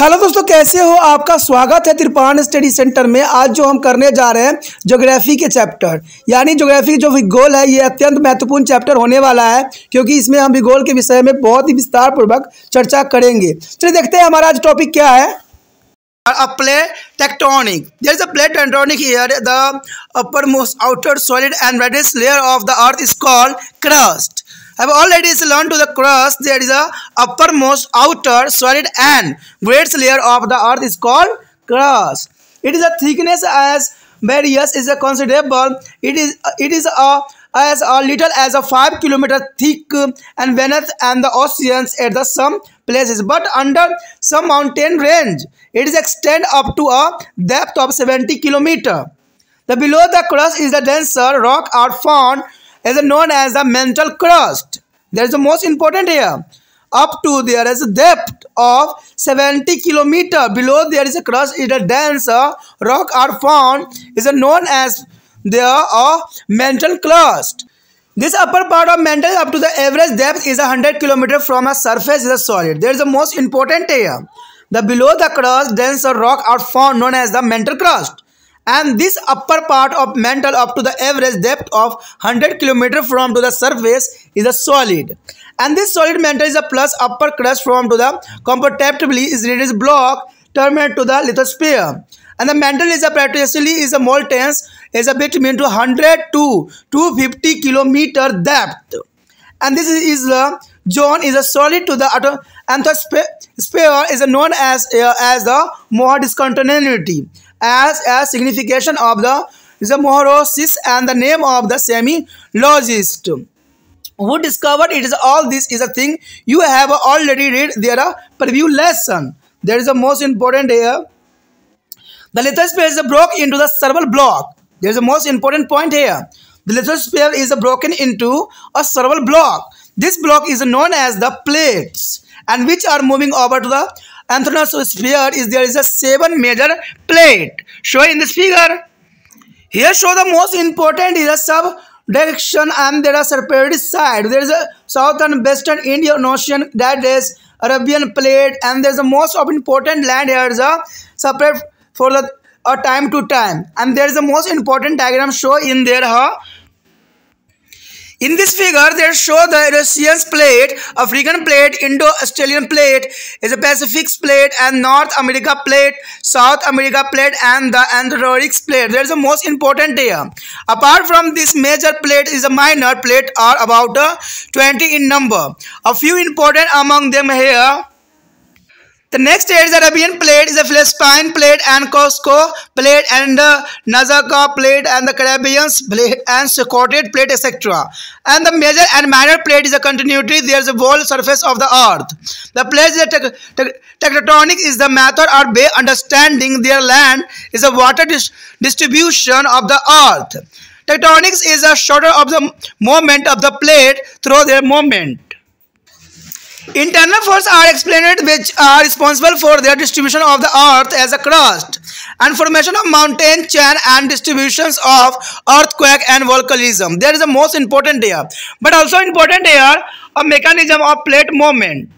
Hello दोस्तों, कैसे हो? आपका स्वागत है त्रिपाण स्टडी सेंटर में। आज जो हम करने जा रहे हैं ज्योग्राफी के चैप्टर, यानी ज्योग्राफी जो भूगोल है, ये अत्यंत महत्वपूर्ण चैप्टर होने वाला है, क्योंकि इसमें हम भूगोल के विषय में बहुत ही विस्तार पूर्वक चर्चा करेंगे। चलिए देखते हैं हमारा आज टॉपिक क्या है। A plate tectonic. There is a plate tectonic here. The uppermost outer solid and reddish layer of the earth is called crust. I have already learned to the crust. There is a uppermost outer solid and reddish layer of the earth is called crust. It is a thickness as various is a considerable. It is as little as a 5 kilometer thick and beneath and the oceans at the some places, but under some mountain range it is extend up to a depth of 70 kilometer. The below the crust is the denser rock are found as known as the mantle crust. There is the most important here. Up to there is a depth of 70 kilometer. Below there is a crust is a denser rock are found is known as the mantle crust. This upper part of mantle up to the average depth is 100 km from a surface is a solid. There is the most important here. The below the crust denser rock are found known as the mantle crust, and this upper part of mantle up to the average depth of 100 km from to the surface is a solid, and this solid mantle is a plus upper crust from to the comparatively is reduced block terminate to the lithosphere. And the mantle is a practically is a molten is a between 100 to 250 kilometer depth, and this is the zone is a solid to the sphere is known as the Mohr discontinuity as a signification of the is a Mohorosis and the name of the semi-logist who discovered it is all this is a thing you have already read their preview lesson. There is the most important here. The lithosphere is broken into the several block. There is a most important point here. The lithosphere is broken into a several block. This block is known as the plates, and which are moving over to the asthenosphere. Is there is a 7 major plate shown in this figure. Here show the most important is a sub direction, and there are separate side. There is a southern western Indian Ocean, that is Arabian plate, and there is the most of important land here is a separate for the time to time, and there is the most important diagram show in there. In this figure, they show the Eurasian plate, African plate, Indo-Australian plate, is a Pacific plate, and North America plate, South America plate, and the Antarctic plate. There is the most important here. Apart from this major plate, is a minor plate are about 20 in number. A few important among them here. The next is the Arabian plate, is a Philistine plate, and Cusco plate, and Nazca plate, and the Caribbean plate, and Socotra plate, etc. And the major and minor plate is a continuity. There is a whole surface of the earth. The plates tectonic is the method or way understanding their land is a water distribution of the earth. Tectonics is a shorter of the movement of the plate through their movement. Internal forces are explained which are responsible for their distribution of the earth as a crust and formation of mountain chain and distributions of earthquake and volcanism. There is the most important here, but also important here a mechanism of plate movement.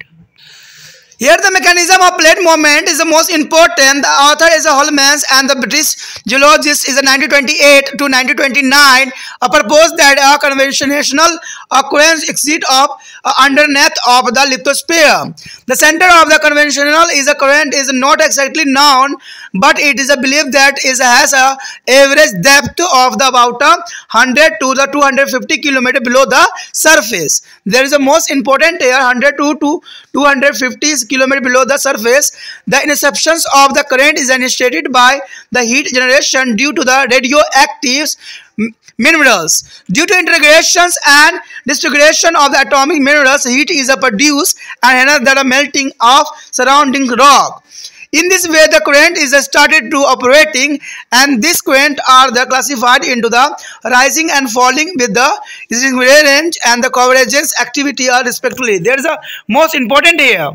Here the mechanism of plate movement is the most important. The author is a Holmans, and the British geologist is a 1928 to 1929 proposed that a conventional occurrence exit of underneath of the lithosphere. The center of the conventional is a current is not exactly known, but it is a belief that it has a average depth of the about 100 to the 250 km below the surface. There is a most important here 100 to 250 km below the surface. The interceptions of the current is initiated by the heat generation due to the radioactive minerals. Due to integrations and disintegration of the atomic minerals, heat is produced and hence the melting of surrounding rock. In this way, the current is started to operating, and this current are classified into the rising and falling with the range and the convergence activity are respectively. There is a most important here.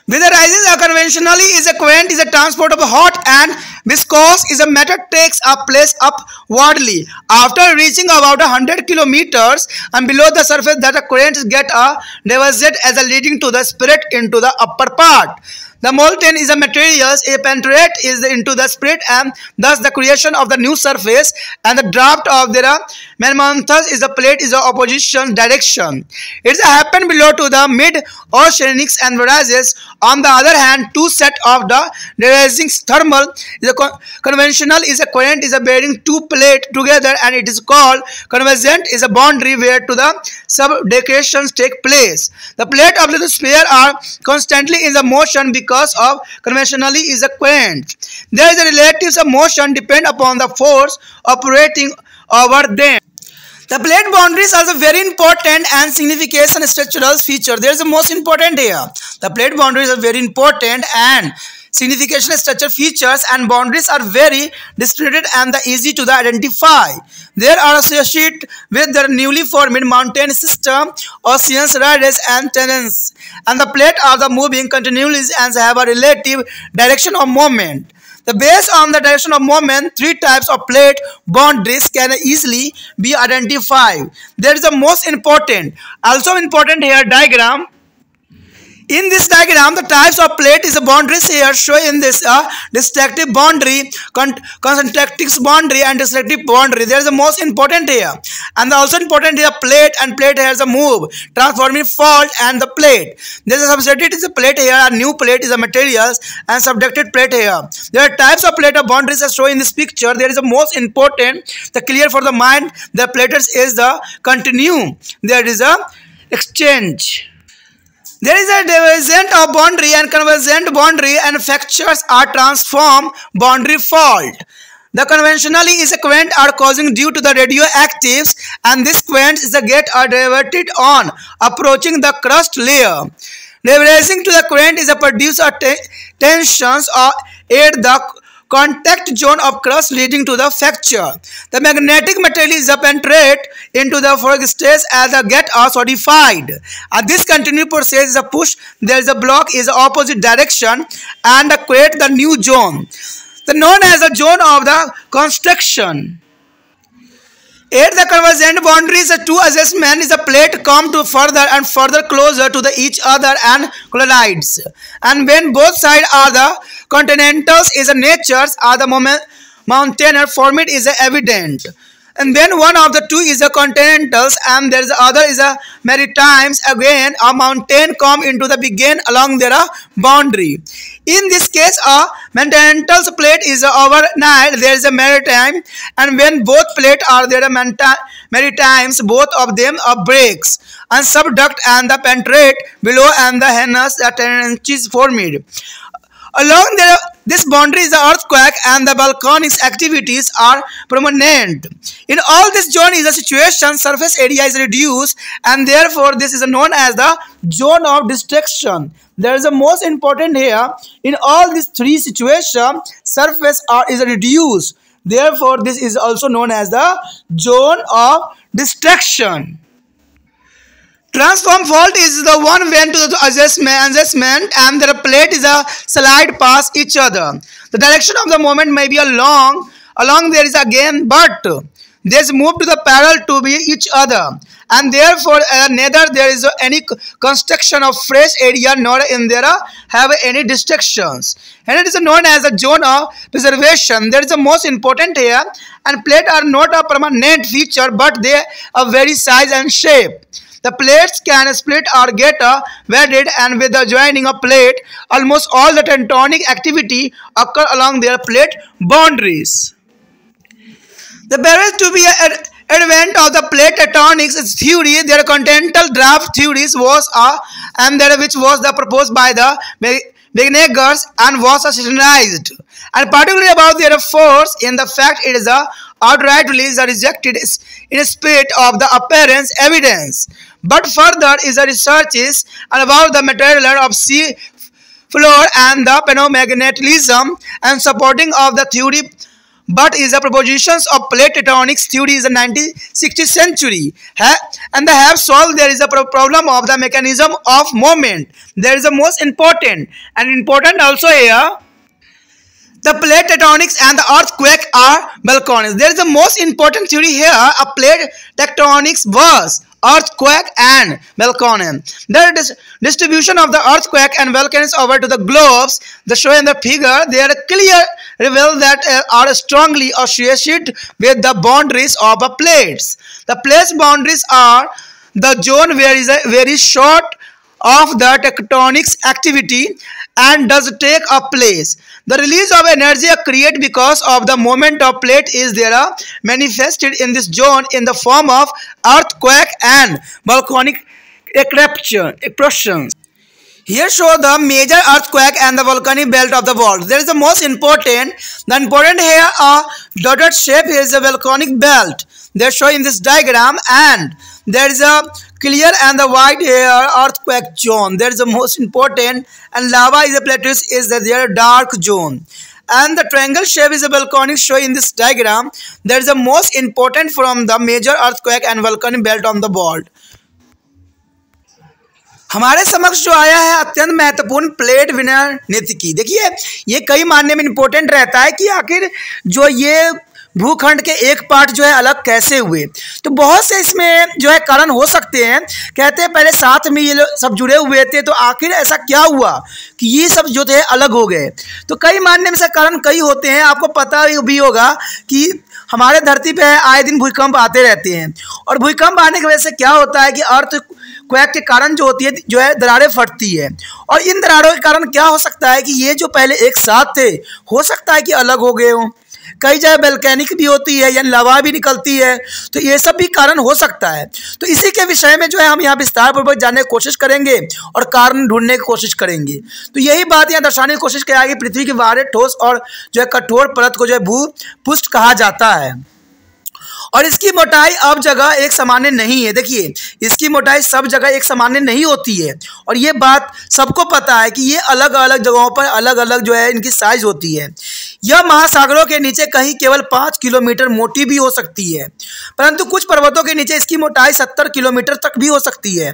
With the rising conventionally is a current is a transport of hot and viscous is a matter takes a place upwardly after reaching about 100 kilometers and below the surface that the currents get a diverged as a leading to the spirit into the upper part. The molten is a materials, a penetrate is into the spirit and thus the creation of the new surface, and the draft of the manmanthus is the plate is the opposition direction. It's happened below to the mid oceanics and whereas on the other hand two set of the rising thermal is a conventional is a current is a bearing two plate together and it is called convergent is a boundary where to the subdecations take place. The plate of the sphere are constantly in the motion because of conventionally is a current. There is a relative motion depend upon the force operating over them. The plate boundaries are a very important and significant structural feature. There is the most important here. The plate boundaries are very important and significant structural features, and boundaries are very distributed and easy to identify. They are associated with the newly formed mountain system, oceans, ridges, and terrains. And the plate are the moving continually and have a relative direction of movement. Based on the direction of movement, three types of plate boundaries can easily be identified. There is the most important, also important here diagram. In this diagram, the types of plate is a boundaries here show in this destructive boundary, concentric boundary, and destructive boundary. There is the most important here, and the also important here plate, and plate has a move, transforming fault and the plate. There is a substitute is a plate here, a new plate is a materials, and subducted plate here. There are types of plate of boundaries as shown in this picture. There is the most important, the clear for the mind. The plates is the continuum. There is a exchange. There is a divergent of boundary and convergent boundary, and fractures are transformed boundary fault. The conventionally is a current are causing due to the radioactives, and this current is a get are diverted on approaching the crust layer. Reversing to the current is a produce a tensions or aid the contact zone of crust leading to the fracture. The magnetic material is penetrate into the forest stage as the get are solidified. This continued process is a push. There is a block is the opposite direction and create the new zone. The known as the zone of the construction. At the convergent boundaries, the two adjustment is a plate come to further and further closer to the each other and collides. And when both sides are the continentals is a natures are the mountainer form it is evident. And when one of the two is a continentals and there is the other is a maritimes, again a mountain come into the begin along their boundary. In this case, a continental plate is overnight, there is a maritime, and when both plates are there maritimes, both of them are breaks and subduct and the penetrate below and the heinous tendencies formed. Along this boundary is the earthquake and the volcanic activities are prominent. In all this zone is a situation, surface area is reduced and therefore this is known as the zone of destruction. There is the most important here. In all these three situations, surface is reduced. Therefore, this is also known as the zone of destruction. Transform fault is the one when to the adjustment and the plate is a slide past each other. The direction of the movement may be along there is again, but they move to the parallel to be each other, and therefore neither there is any construction of fresh area nor in there have any distractions, and it is known as a zone of preservation. There is the most important here, and plate are not a permanent feature but they are vary size and shape. The plates can split or get welded, and with the joining of plate, almost all the tectonic activity occur along their plate boundaries. The barrier to be advent of the plate tectonics theory, their continental draft theories was and that which was the proposed by the beginners and was synchronized, and particularly about their force in the fact it is outrightly rejected in spite of the apparent evidence. But further is the researches about the material of sea floor and the phenomenalism and supporting of the theory, but is the propositions of plate tectonics theory is the 1960th century and they have solved there is a problem of the mechanism of movement. There is the most important also here. The plate tectonics and the earthquake are volcanoes. There is the most important theory here. A plate tectonics was earthquake and volcano. The distribution of the earthquake and volcanoes over to the globes, the show in the figure, they are clear reveal that are strongly associated with the boundaries of the plates. The plates boundaries are the zone where is a very short of the tectonic activity and does take a place. The release of energy created because of the movement of plate is there manifested in this zone in the form of earthquake and volcanic eruptions. Here show the major earthquake and the volcanic belt of the world. There is the most important. The important here dotted shape is a volcanic belt. They show in this diagram, and there is a clear and the white earthquake zone. There is the most important, and lava is a plateau is the dark zone. And the triangle shape is a volcanic show in this diagram. There is the most important from the major earthquake and volcanic belt on the world. हमारे समक्ष जो आया है अत्यंत महत्वपूर्ण plate विनिर्णिकी। देखिए ये कई मानने में इंपॉर्टेंट रहता है कि आखिर जो ये भूखंड के एक पार्ट जो है अलग कैसे हुए। तो बहुत से इसमें जो है कारण हो सकते हैं। कहते हैं पहले साथ में ये सब जुड़े हुए थे, तो आखिर ऐसा क्या हुआ कि ये सब जो थे अलग हो गए। तो कई मानने में से कारण कई होते हैं। आपको पता भी होगा कि हमारे धरती पे आए दिन भूकंप आते रहते हैं, और भूकंप आने की वजह से क्या होता है कि अर्थक्वेक के कारण जो है दरारें फटती है। और इन दरारों के कारण क्या हो सकता है कि ये जो पहले एक साथ थे हो सकता है कि अलग हो गए हों। कई जगह वोल्केनिक भी होती है, यानी लावा भी निकलती है, तो ये सब भी कारण हो सकता है। तो इसी के विषय में जो है हम यहाँ विस्तार पूर्वक जानने की कोशिश करेंगे और कारण ढूंढने की कोशिश करेंगे। तो यही बात यहाँ दर्शाने की कोशिश किया कि पृथ्वी के बाहर ठोस और जो है कठोर परत को जो है भूपृष्ठ कहा जाता है, और इसकी मोटाई अब जगह एक सामान्य नहीं है। देखिए इसकी मोटाई सब जगह एक सामान्य नहीं होती है, और ये बात सबको पता है कि ये अलग अलग जगहों पर अलग अलग जो है इनकी साइज होती है। यह महासागरों के नीचे कहीं केवल 5 किलोमीटर मोटी भी हो सकती है, परंतु कुछ पर्वतों के नीचे इसकी मोटाई 70 किलोमीटर तक भी हो सकती है।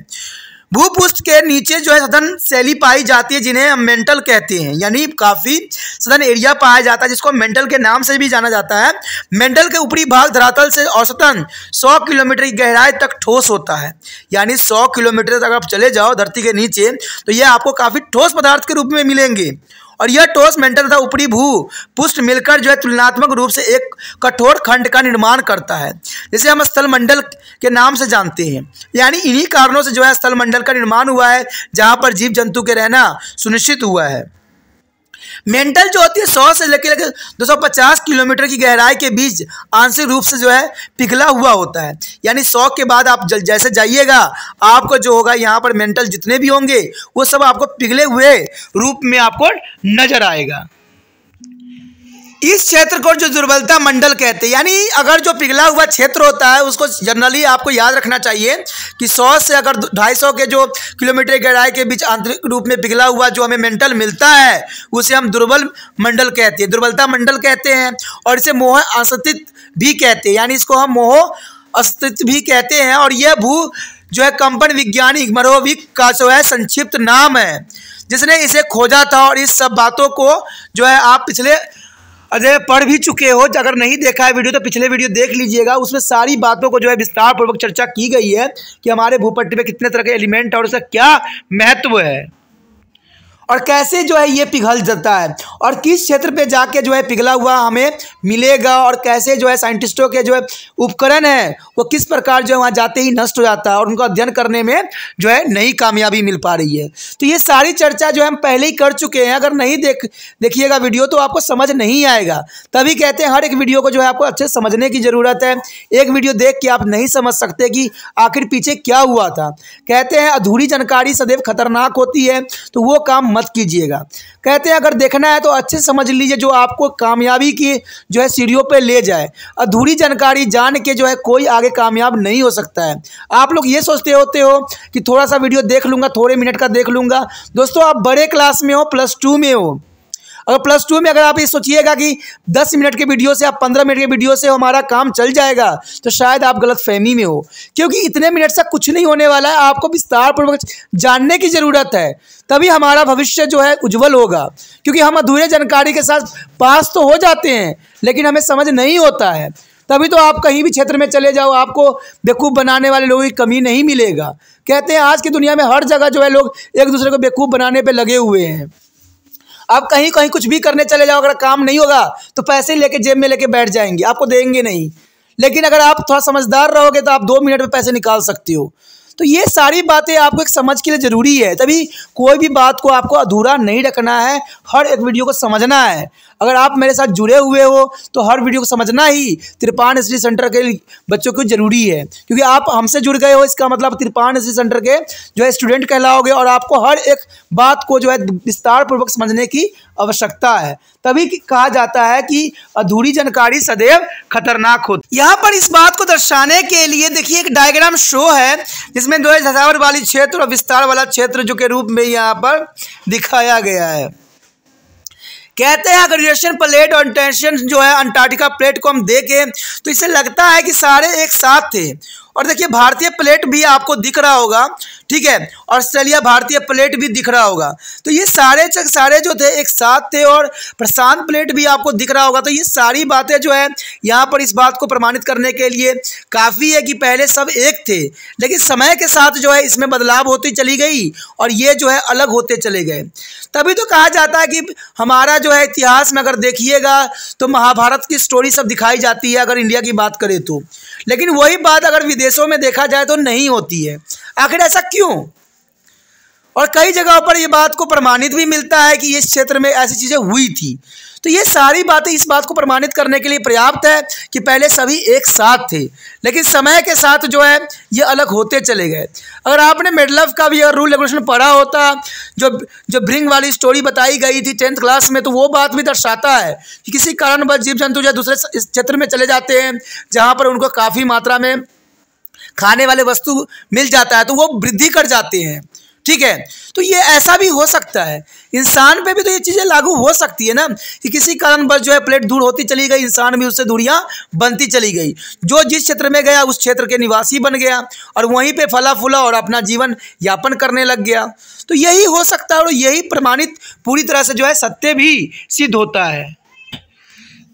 भूपृष्ठ के नीचे जो है सघन शैली पाई जाती है, जिन्हें हम मेंटल कहते हैं, यानी काफ़ी सघन एरिया पाया जाता है, जिसको मेंटल के नाम से भी जाना जाता है। मेंटल के ऊपरी भाग धरातल से औसतन 100 किलोमीटर की गहराई तक ठोस होता है, यानी 100 किलोमीटर तक आप चले जाओ धरती के नीचे तो यह आपको काफ़ी ठोस पदार्थ के रूप में मिलेंगे। और यह ठोस मेंटल तथा ऊपरी भूपृष्ठ मिलकर जो है तुलनात्मक रूप से एक कठोर खंड का निर्माण करता है, जिसे हम स्थल मंडल के नाम से जानते हैं। यानी इन्हीं कारणों से जो है स्थल मंडल का निर्माण हुआ है, जहां पर जीव जंतु के रहना सुनिश्चित हुआ है। मेंटल जो होती है 100 से लेकर 250 किलोमीटर की गहराई के बीच आंशिक रूप से जो है पिघला हुआ होता है, यानी 100 के बाद आप जैसे जाइएगा आपको जो होगा यहाँ पर मेंटल जितने भी होंगे वो सब आपको पिघले हुए रूप में आपको नजर आएगा। इस क्षेत्र को जो दुर्बलता मंडल कहते हैं, यानी अगर जो पिघला हुआ क्षेत्र होता है उसको जनरली आपको याद रखना चाहिए कि 100 से अगर 250 के जो किलोमीटर गहराई के बीच आंतरिक रूप में पिघला हुआ जो हमें मेंटल मिलता है उसे हम दुर्बल मंडल कहते हैं, दुर्बलता मंडल कहते हैं। और इसे मोह अस्तित्व भी कहते हैं, यानी इसको हम मोह अस्तित्व भी कहते हैं। और यह जो है कंपन वैज्ञानिक मरोविक का जो है संक्षिप्त नाम है, जिसने इसे खोजा था। और इस सब बातों को जो है आप पिछले पढ़ भी चुके हो, अगर नहीं देखा है वीडियो तो पिछले वीडियो देख लीजिएगा, उसमें सारी बातों को जो है विस्तार पूर्वक चर्चा की गई है कि हमारे भूपट्टी में कितने तरह के एलिमेंट और उसका क्या महत्व है और कैसे जो है ये पिघल जाता है और किस क्षेत्र पे जाके जो है पिघला हुआ हमें मिलेगा, और कैसे जो है साइंटिस्टों के जो है उपकरण है वो किस प्रकार जो है वहाँ जाते ही नष्ट हो जाता है और उनका अध्ययन करने में जो है नई कामयाबी मिल पा रही है। तो ये सारी चर्चा जो है हम पहले ही कर चुके हैं, अगर नहीं देखिएगा वीडियो तो आपको समझ नहीं आएगा। तभी कहते हैं हर एक वीडियो को जो है आपको अच्छे से समझने की ज़रूरत है। एक वीडियो देख के आप नहीं समझ सकते कि आखिर पीछे क्या हुआ था। कहते हैं अधूरी जानकारी सदैव खतरनाक होती है, तो वो काम मत कीजिएगा। कहते हैं अगर देखना है तो अच्छे से समझ लीजिए जो आपको कामयाबी की जो है सीढ़ियों पे ले जाए। अधूरी जानकारी जान के जो है कोई आगे कामयाब नहीं हो सकता है। आप लोग ये सोचते होते हो कि थोड़ा सा वीडियो देख लूँगा, थोड़े मिनट का देख लूँगा। दोस्तों आप बड़े क्लास में हो, +2 में हो, अगर +2 में अगर आप ये सोचिएगा कि 10 मिनट के वीडियो से आप 15 मिनट के वीडियो से हमारा काम चल जाएगा तो शायद आप गलत फहमी में हो, क्योंकि इतने मिनट से कुछ नहीं होने वाला है। आपको विस्तार पूर्वक जानने की ज़रूरत है, तभी हमारा भविष्य जो है उज्जवल होगा। क्योंकि हम अधूरे जानकारी के साथ पास तो हो जाते हैं लेकिन हमें समझ नहीं होता है। तभी तो आप कहीं भी क्षेत्र में चले जाओ, आपको बेवकूफ़ बनाने वाले लोगों की कमी नहीं मिलेगा। कहते हैं आज की दुनिया में हर जगह जो है लोग एक दूसरे को बेवकूफ़ बनाने पे लगे हुए हैं। आप कहीं कहीं कुछ भी करने चले जाओ, अगर काम नहीं होगा तो पैसे लेके जेब में लेके बैठ जाएंगे, आपको देंगे नहीं। लेकिन अगर आप थोड़ा समझदार रहोगे तो आप 2 मिनट में पैसे निकाल सकते हो। तो ये सारी बातें आपको एक समझ के लिए ज़रूरी है, तभी कोई भी बात को आपको अधूरा नहीं रखना है, हर एक वीडियो को समझना है। अगर आप मेरे साथ जुड़े हुए हो तो हर वीडियो को समझना ही तिरपान स्टडी सेंटर के बच्चों को ज़रूरी है, क्योंकि आप हमसे जुड़ गए हो, इसका मतलब तिरपान स्टडी सेंटर के जो है स्टूडेंट कहलाओगे और आपको हर एक बात को जो है विस्तार पूर्वक समझने की आवश्यकता है। तभी कहा जाता है कि अधूरी जानकारी सदैव खतरनाक होती है। यहाँ पर इस बात को दर्शाने के लिए देखिए एक डायग्राम शो है, जिसमें जो है धसावर वाली क्षेत्र और विस्तार वाला क्षेत्र जो के रूप में यहाँ पर दिखाया गया है। कहते हैं अगर यूरेशियन प्लेट और टेंशन जो है अंटार्कटिका प्लेट को हम देखें तो इसे लगता है कि सारे एक साथ थे। और देखिए भारतीय प्लेट भी आपको दिख रहा होगा, ठीक है, ऑस्ट्रेलिया भारतीय प्लेट भी दिख रहा होगा। तो ये सारे जो थे एक साथ थे, और प्रशांत प्लेट भी आपको दिख रहा होगा। तो ये सारी बातें जो है यहाँ पर इस बात को प्रमाणित करने के लिए काफ़ी है कि पहले सब एक थे, लेकिन समय के साथ जो है इसमें बदलाव होती चली गई और ये जो है अलग होते चले गए। तभी तो कहा जाता है कि हमारा जो है इतिहास में अगर देखिएगा तो महाभारत की स्टोरी सब दिखाई जाती है अगर इंडिया की बात करें तो, लेकिन वही बात अगर विदेशों में देखा जाए तो नहीं होती है। आखिर ऐसा क्यों? और कई जगहों पर ये बात को प्रमाणित भी मिलता है कि इस क्षेत्र में ऐसी चीज़ें हुई थी। तो ये सारी बातें इस बात को प्रमाणित करने के लिए पर्याप्त है कि पहले सभी एक साथ थे, लेकिन समय के साथ जो है ये अलग होते चले गए। अगर आपने मेडलफ का भी अगर रूल रेगुलेशन पढ़ा होता, जो ब्रिंग वाली स्टोरी बताई गई थी 10th क्लास में, तो वो बात भी दर्शाता है कि किसी कारणवश जीव जंतु जो दूसरे क्षेत्र में चले जाते हैं जहाँ पर उनको काफ़ी मात्रा में खाने वाले वस्तु मिल जाता है तो वो वृद्धि कर जाते हैं, ठीक है। तो ये ऐसा भी हो सकता है, इंसान पे भी तो ये चीज़ें लागू हो सकती है ना कि किसी कारणवश जो है प्लेट दूर होती चली गई, इंसान भी उससे दूरियां बनती चली गई। जो जिस क्षेत्र में गया उस क्षेत्र के निवासी बन गया और वहीं पे फला फूला और अपना जीवन यापन करने लग गया। तो यही हो सकता है और यही प्रमाणित पूरी तरह से जो है सत्य भी सिद्ध होता है।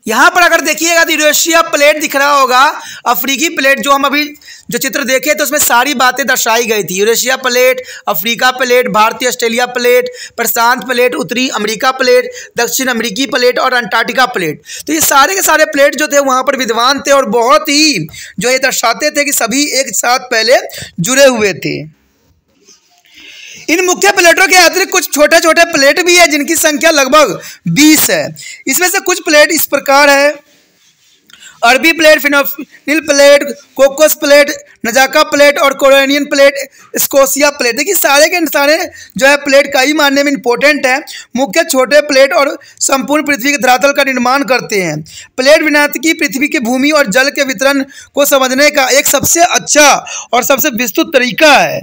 यहाँ पर अगर देखिएगा तो यूरेशिया प्लेट दिख रहा होगा, अफ्रीकी प्लेट जो हम अभी जो चित्र देखे तो उसमें सारी बातें दर्शाई गई थी। यूरेशिया प्लेट, अफ्रीका प्लेट, भारतीय ऑस्ट्रेलिया प्लेट, प्रशांत प्लेट, उत्तरी अमेरिका प्लेट, दक्षिण अमेरिकी प्लेट और अंटार्कटिका प्लेट। तो ये सारे के सारे प्लेट जो थे वहाँ पर विद्वान थे और बहुत ही जो ये दर्शाते थे कि सभी एक साथ पहले जुड़े हुए थे। इन मुख्य प्लेटों के अतिरिक्त कुछ छोटे छोटे प्लेट भी है जिनकी संख्या लगभग 20 है। इसमें से कुछ प्लेट इस प्रकार है: अरबी प्लेट, फिनोफिल plate, Cocos plate, Nazca plate और कोरोनियन प्लेट, स्कोशिया प्लेट। देखिए सारे के सारे जो है प्लेट कई मानने में इंपॉर्टेंट है। मुख्य छोटे प्लेट और संपूर्ण पृथ्वी के धरातल का निर्माण करते हैं। प्लेट विज्ञानिकी पृथ्वी की भूमि और जल के वितरण को समझने का एक सबसे अच्छा और सबसे विस्तृत तरीका है।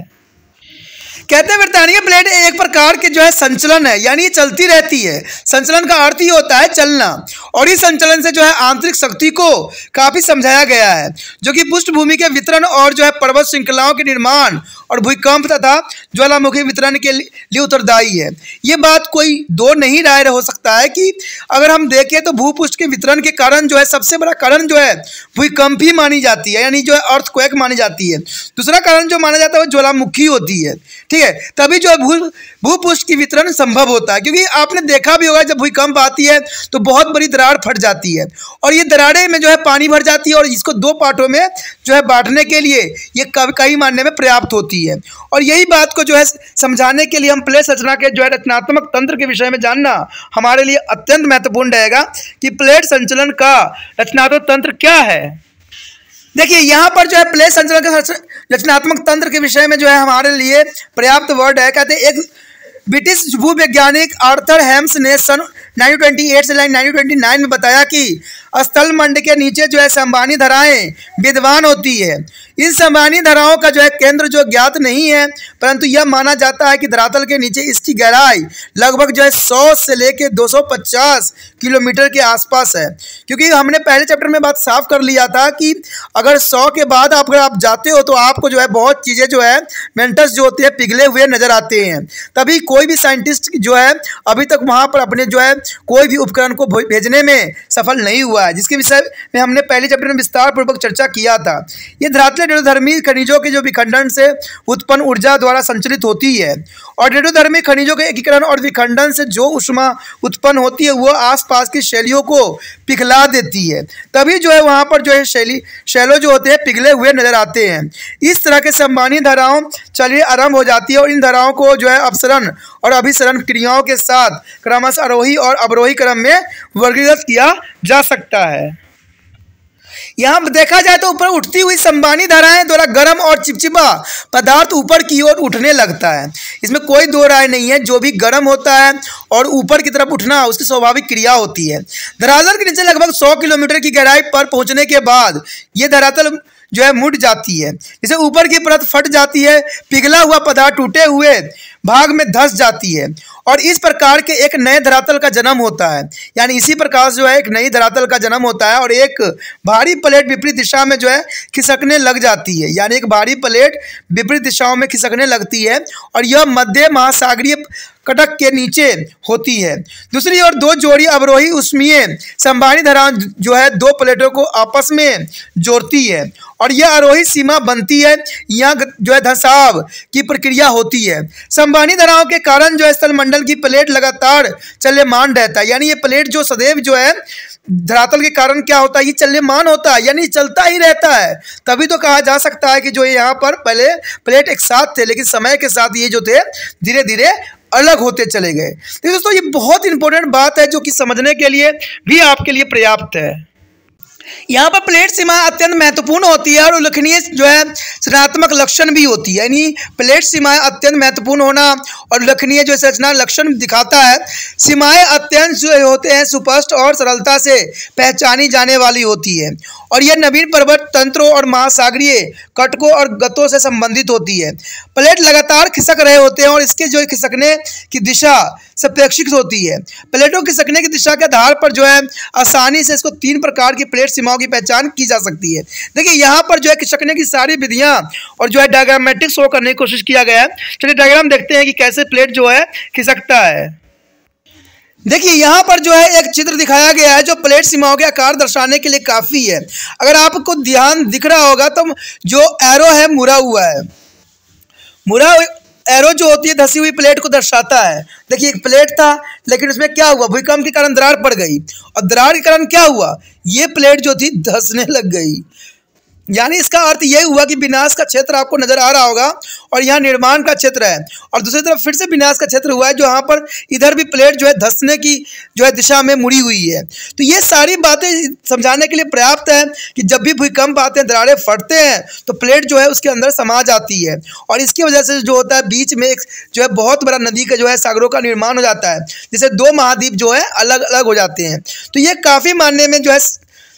कहते हैं ब्रिटानिया प्लेट एक प्रकार के जो है संचलन है, यानी ये चलती रहती है। संचलन का अर्थ ही होता है चलना, और इस संचलन से जो है आंतरिक शक्ति को काफी समझाया गया है, जो कि पृष्ठभूमि के वितरण और जो है पर्वत श्रृंखलाओं के निर्माण और भूकंप तथा ज्वालामुखी वितरण के लिए उत्तरदायी है। ये बात कोई दो नहीं राय हो सकता है कि अगर हम देखें तो भूपृष्ठ के वितरण के कारण जो है सबसे बड़ा कारण जो है भूकंप ही मानी जाती है, यानी जो है अर्थक्वेक मानी जाती है। दूसरा कारण जो माना जाता है वो ज्वालामुखी होती है, ठीक है। तभी जो है भूपृष्ठ की वितरण संभव होता है, क्योंकि आपने देखा भी होगा जब भूकंप आती है तो बहुत बड़ी दरार फट जाती है और ये दरारें में जो है पानी भर जाती है और इसको दो पार्टों में जो है बांटने के लिए ये कई मानने में पर्याप्त होती है। और यही बात को जो है समझाने के लिए हम प्लेट संरचना के जो है रचनात्मक तंत्र के विषय में जानना हमारे लिए अत्यंत महत्वपूर्ण रहेगा कि प्लेट संचलन का रचनात्मक तंत्र क्या है। देखिए यहाँ पर जो है प्लेट संचलन का रचनात्मक तंत्र के विषय में जो है हमारे लिए पर्याप्त वर्ड है। कहते हैं एक ब्रिटिश भूवैज्ञानिक आर्थर हेम्स ने सन 1928 से 1929 में बताया कि स्थल मंड के नीचे जो है संवहनी धाराएं विद्यमान होती है। इन संवहनी धाराओं का जो है केंद्र जो ज्ञात नहीं है, परंतु यह माना जाता है कि धरातल के नीचे इसकी गहराई लगभग जो है 100 से लेकर 250 किलोमीटर के आसपास है। क्योंकि हमने पहले चैप्टर में बात साफ कर लिया था कि अगर 100 के बाद अगर आप जाते हो तो आपको जो है बहुत चीज़ें जो है मेंटल्स जो होते हैं पिघले हुए नजर आते हैं। तभी कोई भी साइंटिस्ट जो है अभी तक वहाँ पर अपने जो है कोई भी उपकरण को भेजने में सफल नहीं हुआ है, जिसके विषय में हमने पहले चैप्टर में विस्तार पूर्वक चर्चा किया था। ये धरातलें रेडियोधर्मी खनिजों के जो विखंडन से उत्पन्न ऊर्जा द्वारा संचालित होती है, और रेडियोधर्मी खनिजों के एकीकरण और विखंडन से जो ऊष्मा उत्पन्न होती है वो आसपास की शैलियों को पिघला देती है, तभी जो है वहाँ पर जो है शैलो जो होते हैं पिघले हुए नजर आते हैं। इस तरह के संबानी धाराओं चलिए आरंभ हो जाती है, और इन धाराओं को जो है अपसरण और अभिसरण क्रियाओं के साथ क्रमशः आरोही और अवरोही क्रम में वर्गीकृत किया जा सकता है। यहाँ देखा जाए तो ऊपर उठती हुई संबानी धाराएं द्वारा गर्म और चिपचिपा पदार्थ ऊपर की ओर उठने लगता है। इसमें कोई दो राय नहीं है, जो भी गर्म होता है और ऊपर की तरफ उठना उसकी स्वाभाविक क्रिया होती है। धरातल के नीचे लगभग 100 किलोमीटर की गहराई पर पहुंचने के बाद ये धरातल जो है मुड़ जाती है, जिसे ऊपर की परत फट जाती है, पिघला हुआ पदार्थ टूटे हुए भाग में धंस जाती है, और इस प्रकार के एक नए धरातल का जन्म होता है। यानी इसी प्रकार जो है एक नई धरातल का जन्म होता है, और एक भारी प्लेट विपरीत दिशा में जो है खिसकने लग जाती है। यानी एक भारी प्लेट विपरीत दिशाओं में खिसकने लगती है, और यह मध्य महासागरीय कटक के नीचे होती है। दूसरी ओर दो जोड़ी अवरोही उष्मीय संबानी धारा जो है दो प्लेटों को आपस में जोड़ती है, और यह आरोही सीमा बनती है। यहाँ जो है धंसाव की प्रक्रिया होती है। संबानी धाराओं के कारण जो है स्थलमंडल की प्लेट लगातार चलमान रहता है। यानी ये प्लेट जो सदैव जो है धरातल के कारण क्या होता है, ये चलमान होता है, यानी चलता ही रहता है। तभी तो कहा जा सकता है कि जो यहाँ पर पहले प्लेट एक साथ थे, लेकिन समय के साथ ये जो थे धीरे धीरे अलग होते चले गए। तो दोस्तों ये बहुत इंपॉर्टेंट बात है, जो कि समझने के लिए भी आपके लिए पर्याप्त है। यहाँ पर प्लेट सीमा अत्यंत महत्वपूर्ण होती है, और उल्लेखनीय जो है संरचनात्मक लक्षण भी होती है। यानी प्लेट सीमाएं अत्यंत महत्वपूर्ण होना और उल्लेखनीय जो संरचना लक्षण दिखाता है। सीमाएं अत्यंत जो होते हैं सुस्पष्ट और सरलता से पहचानी जाने वाली होती है, और यह नवीन पर्वत तंत्रों और महासागरीय कटकों और गतों से संबंधित होती है। प्लेट लगातार खिसक रहे होते हैं, और इसके जो खिसकने की दिशा सापेक्षिक होती है। प्लेटों की खिसकने की दिशा के आधार पर जो है आसानी से इसको 3 प्रकार की प्लेट सीमाओं की पहचान की जा सकती है। देखिए यहाँ पर जो है खिसकने की सारी विधियां और जो है डायग्रामेटिक शो करने की कोशिश किया गया है। चलिए डायग्राम देखते हैं कि कैसे प्लेट जो है खिसकता है। देखिए यहाँ पर जो है एक चित्र दिखाया गया है, जो प्लेट सीमाओं के आकार दर्शाने के लिए काफ़ी है। अगर आपको ध्यान दिख रहा होगा तो जो एरो है मुड़ा हुआ है, मुड़ा एरो जो होती है धसी हुई प्लेट को दर्शाता है। देखिए एक प्लेट था, लेकिन उसमें क्या हुआ, भूकंप के कारण दरार पड़ गई, और दरार के कारण क्या हुआ, ये प्लेट जो थी धंसने लग गई। यानी इसका अर्थ यह हुआ कि विनाश का क्षेत्र आपको नजर आ रहा होगा, और यहाँ निर्माण का क्षेत्र है, और दूसरी तरफ फिर से विनाश का क्षेत्र हुआ है, जो यहाँ पर इधर भी प्लेट जो है धंसने की जो है दिशा में मुड़ी हुई है। तो ये सारी बातें समझाने के लिए पर्याप्त है कि जब भी भूकंप आते हैं, दरारें फटते हैं, तो प्लेट जो है उसके अंदर समा जाती है, और इसकी वजह से जो होता है बीच में एक जो है बहुत बड़ा नदी का जो है सागरों का निर्माण हो जाता है, जिससे 2 महाद्वीप जो है अलग अलग हो जाते हैं। तो ये काफ़ी मानने में जो है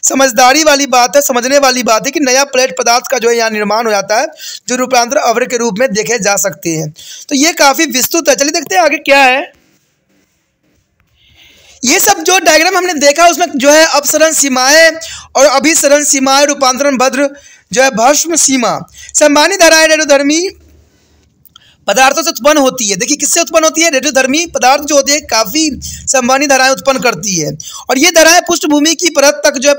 समझदारी वाली बात है, समझने वाली बात है कि नया प्लेट पदार्थ का जो है यहाँ निर्माण हो जाता है, जो रूपांतर अवयव के रूप में देखे जा सकते हैं। तो ये काफ़ी विस्तृत है। चलिए देखते हैं आगे क्या है। ये सब जो डायग्राम हमने देखा उसमें जो है अपसरण सीमाएं और अभिसरण सीमाएं, रूपांतरण भद्र जो है भस्म सीमा, संबानी धाराएं रेडियोधर्मी पदार्थों से उत्पन्न होती है। देखिए किससे उत्पन्न होती है, रेडियोधर्मी पदार्थ जो होते हैं काफ़ी संबानी धाराएं उत्पन्न करती है, और ये धाराएं पृष्ठभूमि की परत तक जो है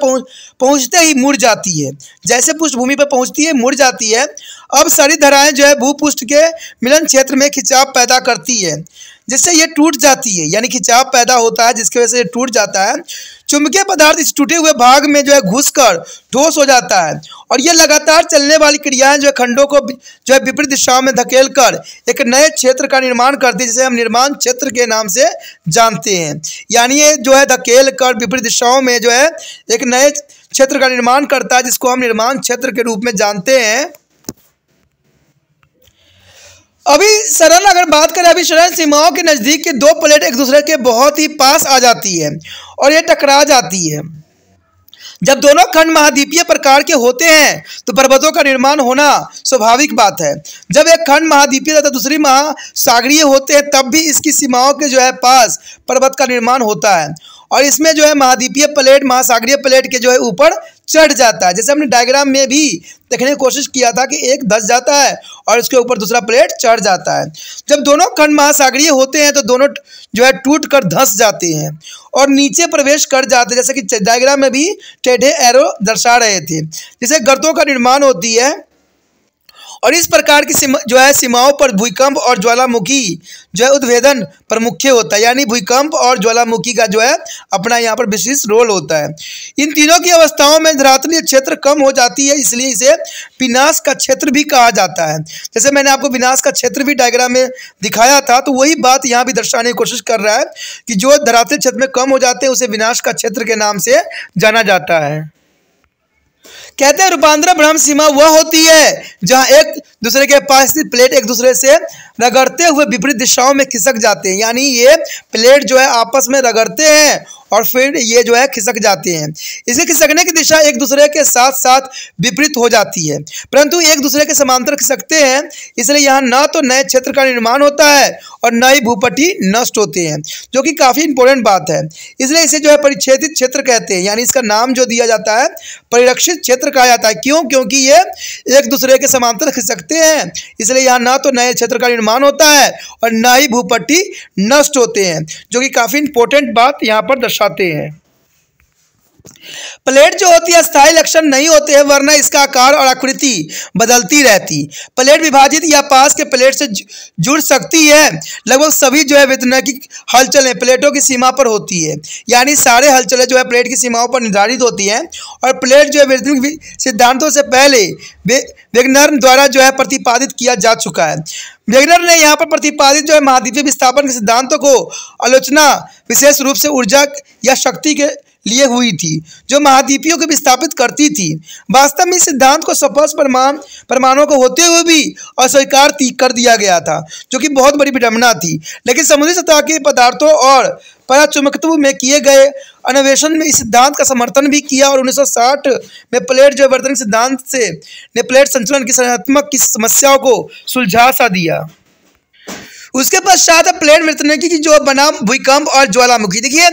पहुँचते ही मुड़ जाती है। जैसे पृष्ठभूमि पर पहुँचती है मुड़ जाती है। अब सारी धाराएं जो है भूपृष्ठ के मिलन क्षेत्र में खिंचाव पैदा करती है, जिससे ये टूट जाती है। यानी खिंचाव पैदा होता है, जिसकी वजह से ये टूट जाता है। चुंबकीय पदार्थ इस टूटे हुए भाग में जो है घुसकर ठोस हो जाता है, और यह लगातार चलने वाली क्रियाएं जो है खंडों को जो है विपरीत दिशाओं में धकेल कर एक नए क्षेत्र का निर्माण करती है, जिसे हम निर्माण क्षेत्र के नाम से जानते हैं। यानी ये जो है धकेल कर विपरीत दिशाओं में जो है एक नए क्षेत्र का निर्माण करता है, जिसको हम निर्माण क्षेत्र के रूप में जानते हैं। अभी सरल अगर बात करें, अभी सरल सीमाओं के नज़दीक के 2 प्लेट एक दूसरे के बहुत ही पास आ जाती है, और ये टकरा जाती है। जब दोनों खंड महाद्वीपीय प्रकार के होते हैं तो पर्वतों का निर्माण होना स्वाभाविक बात है। जब एक खंड महाद्वीपीय तथा दूसरी महासागरीय होते हैं, तब भी इसकी सीमाओं के जो है पास पर्वत का निर्माण होता है, और इसमें जो है महाद्वीपीय प्लेट महासागरीय प्लेट के जो है ऊपर चढ़ जाता है। जैसे हमने डायग्राम में भी देखने की कोशिश किया था कि एक धंस जाता है और उसके ऊपर दूसरा प्लेट चढ़ जाता है। जब दोनों खंड महासागरीय होते हैं तो दोनों जो है टूट कर धंस जाते हैं और नीचे प्रवेश कर जाते हैं, जैसे कि डायग्राम में भी टेढ़े एरो दर्शा रहे थे। जैसे गर्तों का निर्माण होती है और इस प्रकार की जो है सीमाओं पर भूकंप और ज्वालामुखी जो है उद्भेदन प्रमुख होता है, यानी भूकंप और ज्वालामुखी का जो है अपना यहाँ पर विशेष रोल होता है। इन तीनों की अवस्थाओं में धरातलीय क्षेत्र कम हो जाती है, इसलिए इसे विनाश का क्षेत्र भी कहा जाता है। जैसे मैंने आपको विनाश का क्षेत्र भी डायग्राम में दिखाया था, तो वही बात यहाँ भी दर्शाने की कोशिश कर रहा है कि जो धरातलीय क्षेत्र में कम हो जाते हैं उसे विनाश का क्षेत्र के नाम से जाना जाता है। कहते हैं रूपांतरण भ्रम सीमा वह होती है जहां एक दूसरे के पास स्थित प्लेट एक दूसरे से रगड़ते हुए विपरीत दिशाओं में खिसक जाते हैं, यानी ये प्लेट जो है आपस में रगड़ते हैं और फिर ये जो है खिसक जाते हैं। इसे खिसकने की दिशा एक दूसरे के साथ साथ विपरीत हो जाती है, परंतु एक दूसरे के समांतर खिसकते हैं, इसलिए यहाँ न तो नए क्षेत्र का निर्माण होता है और न ही भूपटि नष्ट होते हैं, जो कि काफ़ी इंपॉर्टेंट बात है। इसलिए इसे जो है परिच्छेदित क्षेत्र कहते हैं, यानी इसका नाम जो दिया जाता है परिरक्षित क्षेत्र कहा जाता है। क्यों? क्योंकि ये एक दूसरे के समांतर खिसकते हैं, इसलिए यहाँ न तो नए क्षेत्र का निर्माण होता है और न ही भूपटि नष्ट होते हैं, जो कि काफ़ी इंपॉर्टेंट बात यहाँ पर दर्शाते हैं। प्लेट जो होती है स्थायी लक्षण नहीं होते हैं, वरना इसका आकार और आकृति बदलती रहती। प्लेट विभाजित या पास के प्लेट से जुड़ सकती है। लगभग सभी जो है वैतरणिक हलचलें प्लेटों की सीमा पर होती है, यानी सारे हलचलें जो है प्लेट की सीमाओं पर निर्धारित होती हैं और प्लेट जो है वैतरणिक सिद्धांतों से पहले वेगनर द्वारा जो है प्रतिपादित किया जा चुका है। वेगनर ने यहाँ पर प्रतिपादित जो है महाद्वीपीय विस्थापन के सिद्धांतों को आलोचना विशेष रूप से ऊर्जा या शक्ति के लिए हुई थी, जो महाद्वीपियों को विस्थापित करती थी। वास्तव में इस सिद्धांत को स्पष्ट परमाणुओं को होते हुए भी अस्वीकार कर दिया गया था, जो कि बहुत बड़ी विडंबना थी। लेकिन समुद्री सतह के पदार्थों और पराचुंबकत्व में किए गए अन्वेषण में इस सिद्धांत का समर्थन भी किया और 1960 में प्लेट जो वर्तन सिद्धांत से ने प्लेट संचलन की संरचनात्मक की समस्याओं को सुलझा सा दिया। उसके पश्चात प्लेट वृत्तनिकी की जो बनाम भूकंप और ज्वालामुखी। देखिए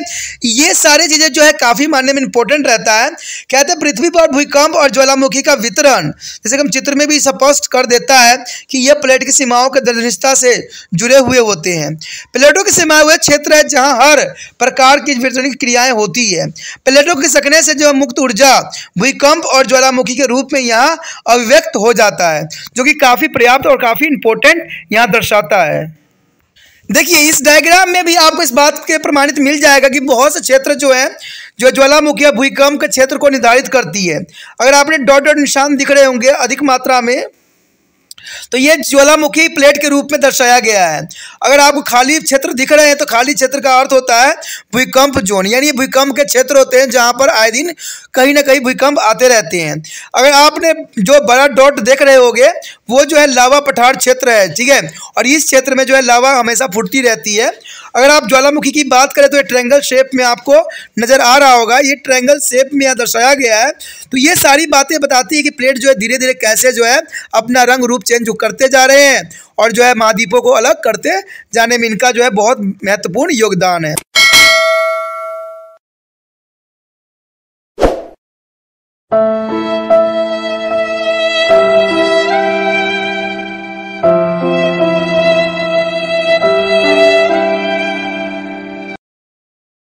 ये सारी चीज़ें जो है काफ़ी मानने में इंपॉर्टेंट रहता है। कहते हैं पृथ्वी पर भूकंप और ज्वालामुखी का वितरण, जैसे कि हम चित्र में भी स्पष्ट कर देता है कि यह प्लेट की सीमाओं के दृढ़ता से जुड़े हुए होते हैं। प्लेटों की सीमाएं वह क्षेत्र है जहाँ हर प्रकार की वृत्तनिक क्रियाएँ होती है। प्लेटों के खिसकने से जो मुक्त ऊर्जा भूकंप और ज्वालामुखी के रूप में यहाँ अभिव्यक्त हो जाता है, जो कि काफ़ी पर्याप्त और काफ़ी इंपॉर्टेंट यहाँ दर्शाता है। देखिए इस डायग्राम में भी आपको इस बात के प्रमाणित मिल जाएगा कि बहुत से क्षेत्र जो है जो ज्वालामुखी या भूकंप के क्षेत्र को निर्धारित करती है। अगर आपने डॉट डॉट निशान दिख रहे होंगे अधिक मात्रा में, तो ये ज्वालामुखी प्लेट के रूप में दर्शाया गया है। अगर आपको खाली क्षेत्र दिख रहे हैं तो खाली क्षेत्र का अर्थ होता है भूकंप जोन, यानी ये भूकंप के क्षेत्र होते हैं जहां पर आए दिन कहीं ना कहीं भूकंप आते रहते हैं। अगर आपने जो बड़ा डॉट देख रहे होंगे वो जो है लावा पठार क्षेत्र है, ठीक है, और इस क्षेत्र में जो है लावा हमेशा फूटती रहती है। अगर आप ज्वालामुखी की बात करें तो ये ट्रायंगल शेप में आपको नज़र आ रहा होगा, ये ट्रायंगल शेप में यहाँ दर्शाया गया है। तो ये सारी बातें बताती है कि प्लेट जो है धीरे धीरे कैसे जो है अपना रंग रूप चेंज करते जा रहे हैं और जो है महाद्वीपों को अलग करते जाने में इनका जो है बहुत महत्वपूर्ण योगदान है।